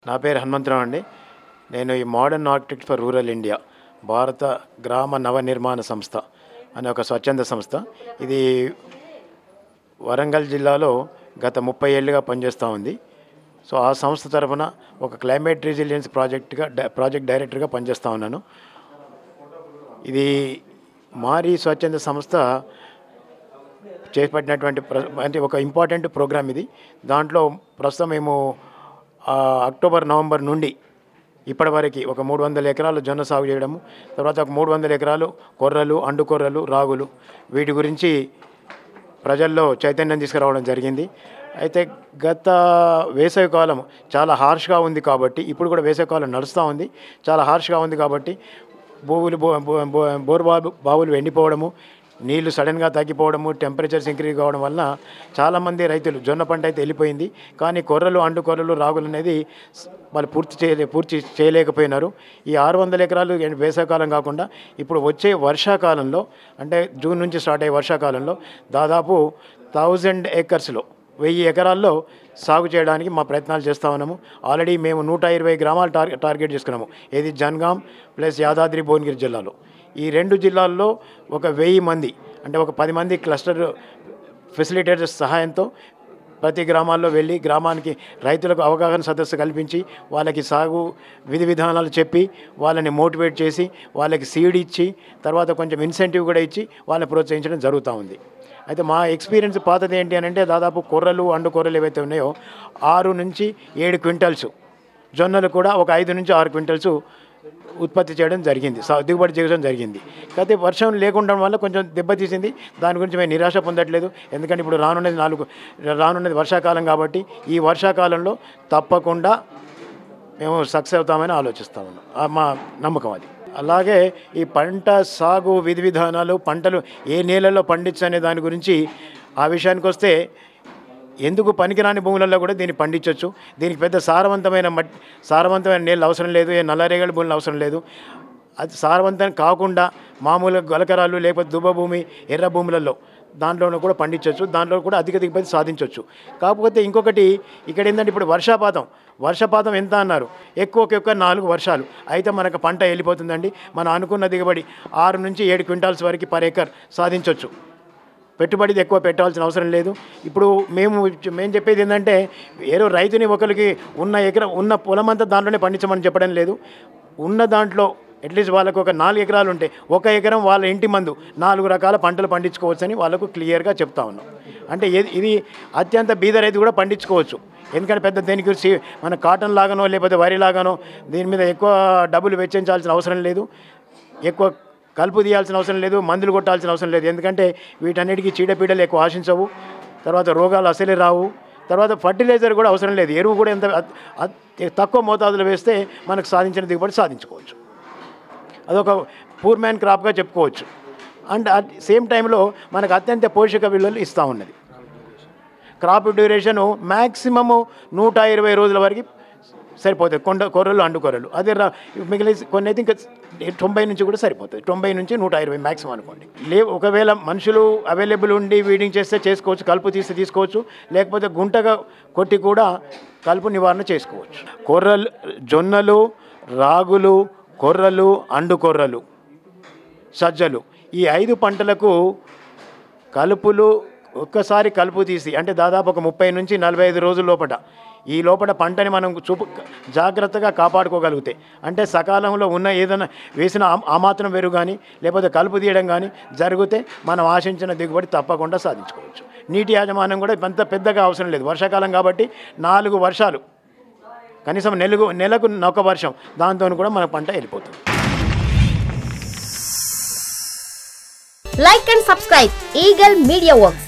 నా పేరు హనుమంతరావు అండి. నేను ఈ modern architect for rural India భారత గ్రామ నవనిర్మాణ సంస్థ అనే ఒక స్వచ్ఛంద సంస్థ. ఇది వరంగల్ జిల్లాలో గత 30 ఏళ్ళుగా పనిచేస్తూ ఉంది. సో ఆ సంస్థ తరఫున ఒక క్లైమేట్ రెసిలియన్స్ ప్రాజెక్ట్ డైరెక్టర్గా పనిచేస్తూ ఉన్నాను. ఇది మారీ స్వచ్ఛంద సంస్థ చేపట్టినటువంటి అంటే ఒక ఇంపార్టెంట్ ప్రోగ్రామ్ ఇది. దాంట్లో ప్రస్తుతం మేము అక్టోబర్ నవంబర్ నుండి ఇప్పటివరకు ఒక 300 ఎకరాలు జొన్న సాగు చేయడము, తర్వాత ఒక 300 ఎకరాలు కొర్రలు, అండు కొర్రలు, రాగులు, వీటి గురించి ప్రజల్లో చైతన్యం తీసుకురావడం జరిగింది. అయితే గత వేసవికాలం చాలా హార్ష్గా ఉంది కాబట్టి, ఇప్పుడు కూడా వేసవికాలం నడుస్తూ ఉంది, చాలా హార్ష్గా ఉంది కాబట్టి బావులు ఎండిపోవడము, నీళ్లు సడన్గా తగ్గిపోవడము, టెంపరేచర్స్ ఇంక్రీజ్ కావడం వలన చాలామంది రైతులు జొన్న పంట అయితే వెళ్ళిపోయింది. కానీ కొర్రలు, అండు కొర్రలు, రాగులు అనేది వాళ్ళు పూర్తి చేయలేకపోయినారు. ఈ 600 ఎకరాలు వేసవికాలం కాకుండా ఇప్పుడు వచ్చే వర్షాకాలంలో, అంటే జూన్ నుంచి స్టార్ట్ అయ్యే వర్షాకాలంలో దాదాపు 1000 ఏకర్స్లో 1000 ఎకరాల్లో సాగు చేయడానికి మా ప్రయత్నాలు చేస్తూ ఉన్నాము. ఆల్రెడీ మేము 120 గ్రామాలు టార్గెట్ చేసుకున్నాము. ఏది జనగాం ప్లస్ యాదాద్రి భువనగిరి జిల్లాలో. ఈ 2 జిల్లాల్లో ఒక 1000 మంది, అంటే ఒక 10 మంది క్లస్టర్ ఫెసిలిటేటర్స్ సహాయంతో ప్రతి గ్రామాల్లో వెళ్ళి గ్రామానికి రైతులకు అవగాహన సదస్సు కల్పించి వాళ్ళకి సాగు విధి విధానాలు చెప్పి వాళ్ళని మోటివేట్ చేసి వాళ్ళకి సీడ్ ఇచ్చి తర్వాత కొంచెం ఇన్సెంటివ్ కూడా ఇచ్చి వాళ్ళని ప్రోత్సహించడం జరుగుతూ ఉంది. అయితే మా ఎక్స్పీరియన్స్ పాతది ఏంటి అని అంటే దాదాపు కొర్రలు, అండు కొర్రలు ఏవైతే ఉన్నాయో 6 నుంచి 7 క్వింటల్స్, జొన్నలు కూడా ఒక 5 నుంచి 6 క్వింటల్స్ ఉత్పత్తి చేయడం జరిగింది, దిగుబడి చేయడం జరిగింది. కాకపోతే వర్షం లేకుండా వల్ల కొంచెం దెబ్బతీసింది. దాని గురించి మేము నిరాశ పొందట్లేదు. ఎందుకంటే ఇప్పుడు రానున్నది వర్షాకాలం కాబట్టి ఈ వర్షాకాలంలో తప్పకుండా మేము సక్సెస్ అవుతామని ఆలోచిస్తా ఉన్నాం. మా నమ్మకం అది. అలాగే ఈ పంట సాగు విధి విధానాలు, పంటలు ఏ నేలలో పండించనే దాని గురించి ఆ విషయానికి వస్తే, ఎందుకు పనికిరాని భూములలో కూడా దీన్ని పండించవచ్చు. దీనికి పెద్ద సారవంతమైన నీళ్ళు అవసరం లేదు, ఏ నల్లరేగడి భూములు అవసరం లేదు. అది సారవంతం కాకుండా మామూలుగా గలకరాలు లేకపోతే దుబ్బ భూమి, ఎర్ర భూములలో దాంట్లోనూ కూడా పండించవచ్చు. దాంట్లో కూడా అధిక దిగుబడి సాధించవచ్చు. కాకపోతే ఇంకొకటి ఇక్కడ ఏంటంటే ఇప్పుడు వర్షపాతం ఎంత అన్నారు, ఎక్కువ 4 వర్షాలు అయితే మనకు పంట వెళ్ళిపోతుందండి. మనం అనుకున్న దిగుబడి 6 నుంచి 7 క్వింటాల్స్ వరకు పర్ ఎకర్ సాధించవచ్చు. పెట్టుబడి ఎక్కువ పెట్టాల్సిన అవసరం లేదు. ఇప్పుడు మేము చెప్పేది ఏంటంటే, ఏదో రైతుని ఒకరికి ఉన్న పొలం అంతా దాంట్లోనే పండించమని చెప్పడం లేదు. ఉన్న దాంట్లో అట్లీస్ట్ వాళ్ళకు ఒక 4 ఎకరాలు ఉంటే 1 ఎకరం వాళ్ళ ఇంటి మందు 4 రకాల పంటలు పండించుకోవచ్చని వాళ్ళకు క్లియర్గా చెప్తా ఉన్నాం. అంటే ఇది అత్యంత బీద రైతు కూడా పండించుకోవచ్చు. ఎందుకంటే పెద్ద దేనికి మన కాటన్ లాగానో లేకపోతే వరి లాగానో దీని మీద ఎక్కువ డబ్బులు వెచ్చించాల్సిన అవసరం లేదు, ఎక్కువ కలుపు తీయాల్సిన అవసరం లేదు, మందులు కొట్టాల్సిన అవసరం లేదు. ఎందుకంటే వీటన్నిటికీ చీడపీడలు ఎక్కువ ఆశించవు, తర్వాత రోగాలు అసలే రావు, తర్వాత ఫర్టిలైజర్ కూడా అవసరం లేదు. ఎరువు కూడా ఎంత తక్కువ మోతాదులో వేస్తే మనకు సాధించిన దిగుబడి సాధించుకోవచ్చు. అదొక పూర్ మ్యాన్ క్రాప్గా చెప్పుకోవచ్చు. అండ్ అట్ సేమ్ టైంలో మనకు అత్యంత పోషక విలువలు ఇస్తూ ఉన్నది. క్రాప్ డ్యూరేషను మ్యాక్సిమము 120 రోజుల వరకు సరిపోతాయి. కొర్రలు, అండు కొర్రలు. అదే మిగిలిన కొన్ని అయితే ఇంకా 90 నుంచి కూడా సరిపోతుంది. 90 నుంచి 120 మ్యాక్సిమం అనుకోండి. ఒకవేళ మనుషులు అవైలబుల్ ఉండి వీడింగ్ చేస్తే చేసుకోవచ్చు, కలుపు తీసుకోవచ్చు, లేకపోతే గుంటగా కొట్టి కూడా కలుపు నివారణ చేసుకోవచ్చు. జొన్నలు, రాగులు, కొర్రలు, అండు కొర్రలు, సజ్జలు, ఈ 5 పంటలకు ఒక్కసారి కలుపు తీసి, అంటే దాదాపు ఒక 30 నుంచి 45 రోజుల లోపల పంటని మనం జాగ్రత్తగా కాపాడుకోగలిగితే, అంటే సకాలంలో ఉన్న ఏదైనా వేసిన ఆ మాత్రం వెరుగు కానీ లేకపోతే కలుపు తీయడం కానీ జరిగితే మనం ఆశించిన దిగుబడి తప్పకుండా సాధించుకోవచ్చు. నీటి యాజమాన్యం కూడా అంత పెద్దగా అవసరం లేదు. వర్షాకాలం కాబట్టి 4 వర్షాలు, కనీసం నెలకు 1 వర్షం, దాంతో కూడా మన పంట వెళ్ళిపోతుంది. Like and subscribe Eagle Media Works.